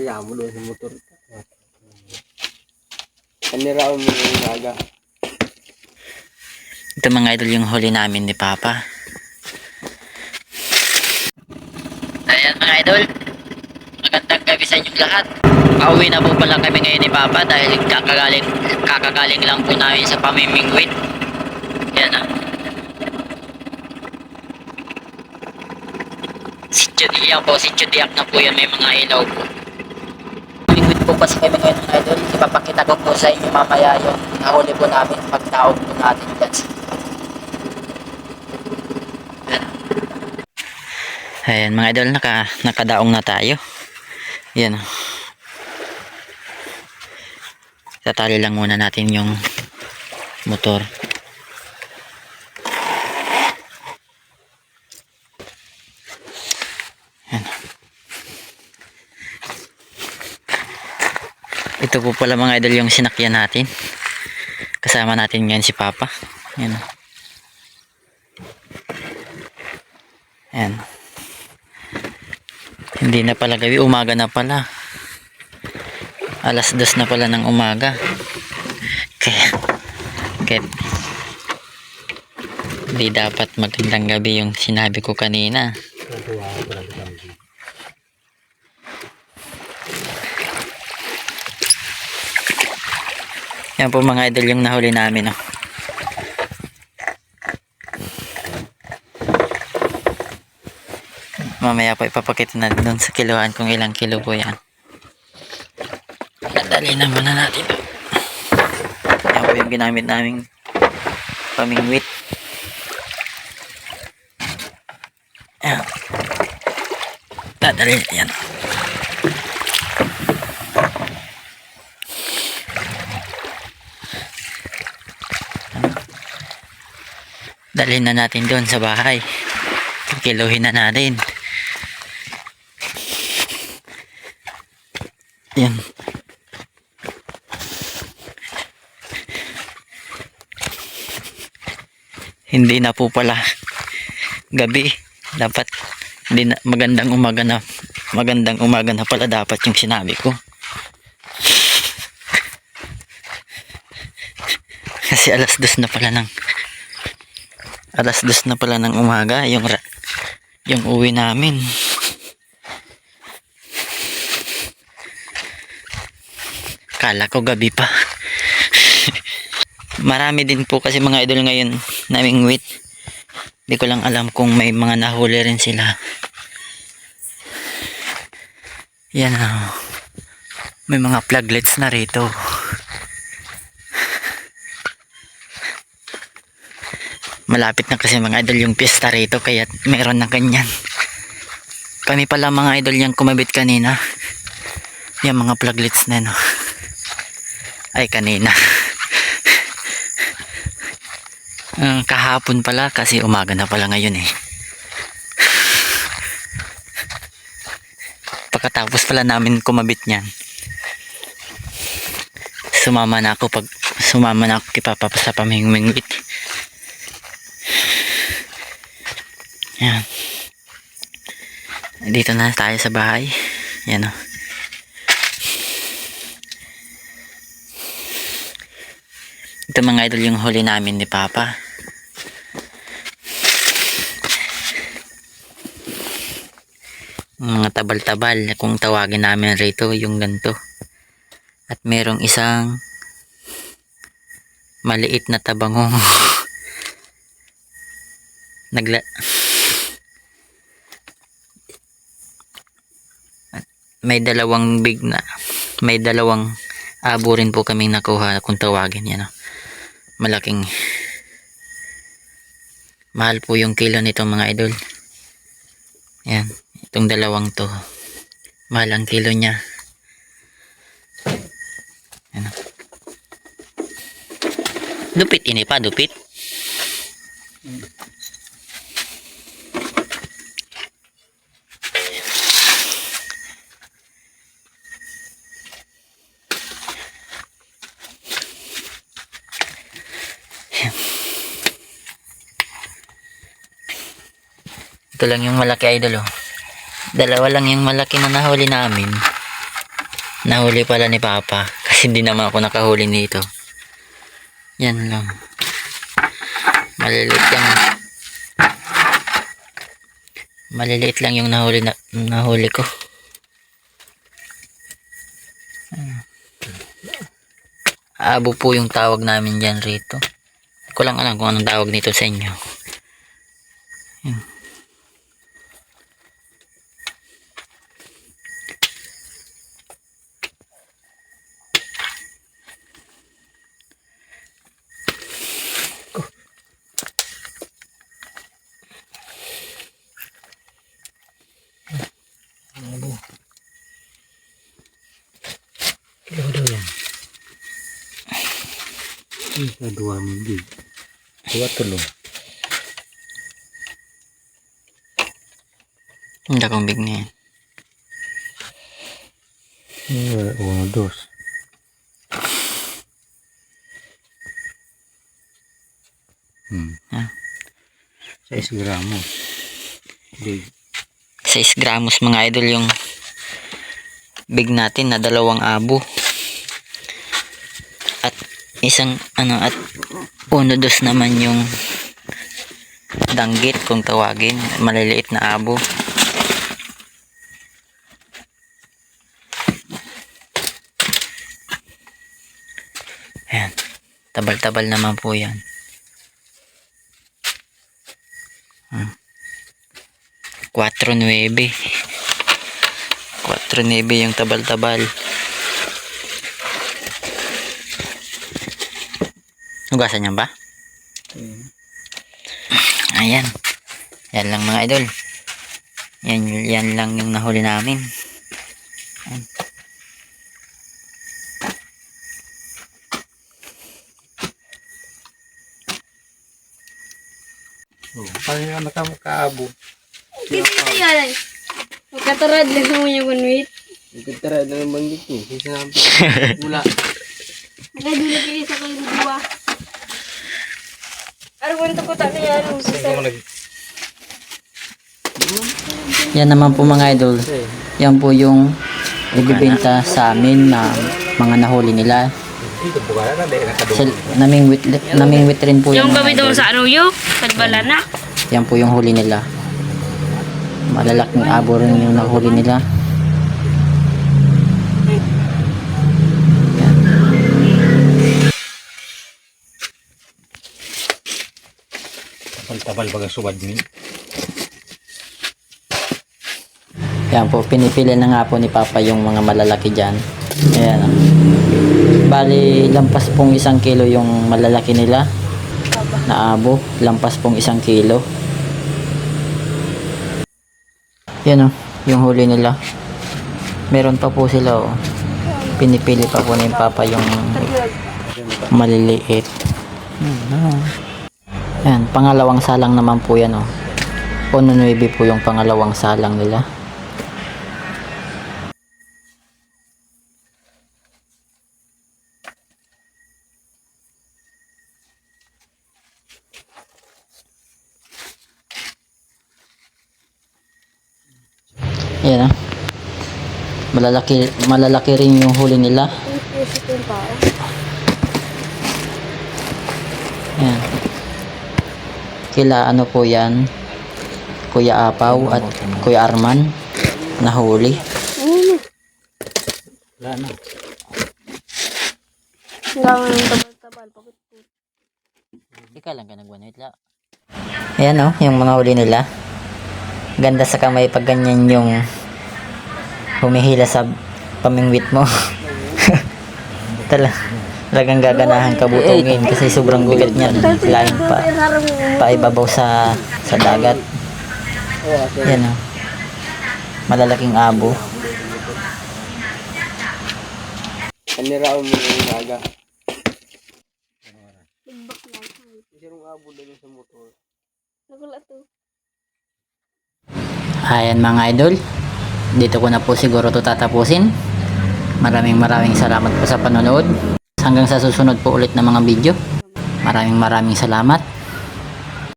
Kaya mo doon sa motor. Aniraw mo yung naga. Ito mga idol yung huli namin ni Papa. Ayan mga idol, magandang gabi sa inyong lahat. Pauwi na po pala kami ngayon ni Papa dahil kakagaling lang po namin sa pamimingwit. Yan ah. Si Chudiak na po yan, may mga ilaw po. Pamimingwit po kasi kami ngayon mga idol. Ipapakita ko po sa inyo mamaya yung nahuli po namin pagtawag po natin dyan. Ayan mga idol, nakadaong na tayo. Yan. Tatali lang muna natin yung motor. Yan. Ito po pala mga idol yung sinakyan natin. Kasama natin ngayon si Papa. Yan. Yan. Hindi na pala gabi, umaga na pala. Alas 2 na pala ng umaga. Kaya hindi dapat magandang gabi yung sinabi ko kanina. Yan po mga idol yung nahuli namin. Oh. Mamaya po ipapakita na doon sa kiluhan kung ilang kilo po yan. Nadali na muna natin. Yan po yung ginamit naming pamingwit. Yan. Nadali yan. Dalhin na natin doon sa bahay. Kiluhin na natin. Yan. Hindi na po pala gabi. Dapat hindi na, magandang umaga na pala dapat yung sinabi ko. Kasi alas 2 na pala ng umaga yung uwi namin. Kala ko gabi pa. Marami din po kasi mga idol ngayon namingwit. Hindi ko lang alam kung may mga nahuli rin sila. Yan oh. May mga pluglets na rito. Malapit na kasi mga idol yung piyesta rito kaya meron na ganyan. Kami pala mga idol yung kumabit kanina. Yung mga pluglets na no. Ay kanina. Kahapon pala kasi umaga na pala ngayon eh. Pagkatapos pala namin kumabit niyan. Sumama na ako kay Papa sa pamingwit. Yan. Dito na tayo sa bahay. Yan o. Ito mga idol yung huli namin ni Papa. Mga tabal-tabal kung tawagin namin rito yung ganito. At merong isang maliit na tabangong may dalawang abo rin po kaming nakuha kung tawagin yan. Malaking mahal po yung kilo nito mga idol. Yan, itong dalawang to mahal ang kilo nya. Yan. Dupit ini pa, dupit. Ito lang yung malaki idol oh. Dalawa lang yung malaki na nahuli namin. Nahuli pala ni Papa. Kasi hindi naman ako nakahuli nito. Yan lang. Maliliit lang yung nahuli ko. Abo po yung tawag namin dyan rito. Hindi ko lang alam kung anong tawag nito sa inyo. Yan. Kilo daw yan. Dua minggu. Dua tulong. Hindi akong big na yan. Uno, dos. Ah. 6 gramos. Big. 6 gramos mga idol yung big natin na 2 abo. At isang at 1, 2 naman yung danggit kung tawagin, maliliit na abo. Ayan, tabal-tabal naman po yan. 4.9 yung tabal-tabal. Hugasan niya ba? Ayan. Yan lang mga idol. Yan lang yung nahuli namin. Ayan. Paano yung nakamukaabo? Kita yan. Magkatarad lang mo yung kunwit. Nagkatara na naman dito. Sinabi. Wala. Nagdulog kayo sa kayong dua. Arawan ko tayo yan. Yan naman po mga idol. Yan po yung ibibenta sa amin na mga nahuli nila. Namingwit rin po Yung mga gawin doon idol. sa ano yun? Kadbala na. Yan po yung huli nila. Malalaking abo rin yung nahuli nila. Yan. Tabal-tabal baga subad ni. Yan po, pinipili na nga po ni Papa yung mga malalaki dyan. Ayan. Bali, lampas pong 1 kilo yung malalaki nila na abo. Lampas pong 1 kilo. Yan o, yung huli nila. Meron pa po sila o. Pinipili pa po ni Papa yung maliliit. Yan, pangalawang salang naman po yan o. 1.9 po yung pangalawang salang nila. Ayan ah. Malalaki rin yung huli nila. Ayan. Kila ano po yan, Kuya Apaw at Kuya Arman na huli. Wala na. Hanggang tabal-tabal. Ika lang ka nagwanit la. Ayan o, yung mga huli nila. Ganda sa kamay pag ganyan yung humihila sa pamingwit mo. Talagang gaganahan kabutungin kasi sobrang bigat niyan. Lain pa ibabaw sa dagat. Yan o. Malalaking abo. Kaniraon mo yung naga. Isang abo doon sa motor. Nagulat to. Ayan mga idol, dito ko na po siguro to tatapusin. Maraming salamat po sa panonood. Hanggang sa susunod po ulit na mga video. Maraming salamat.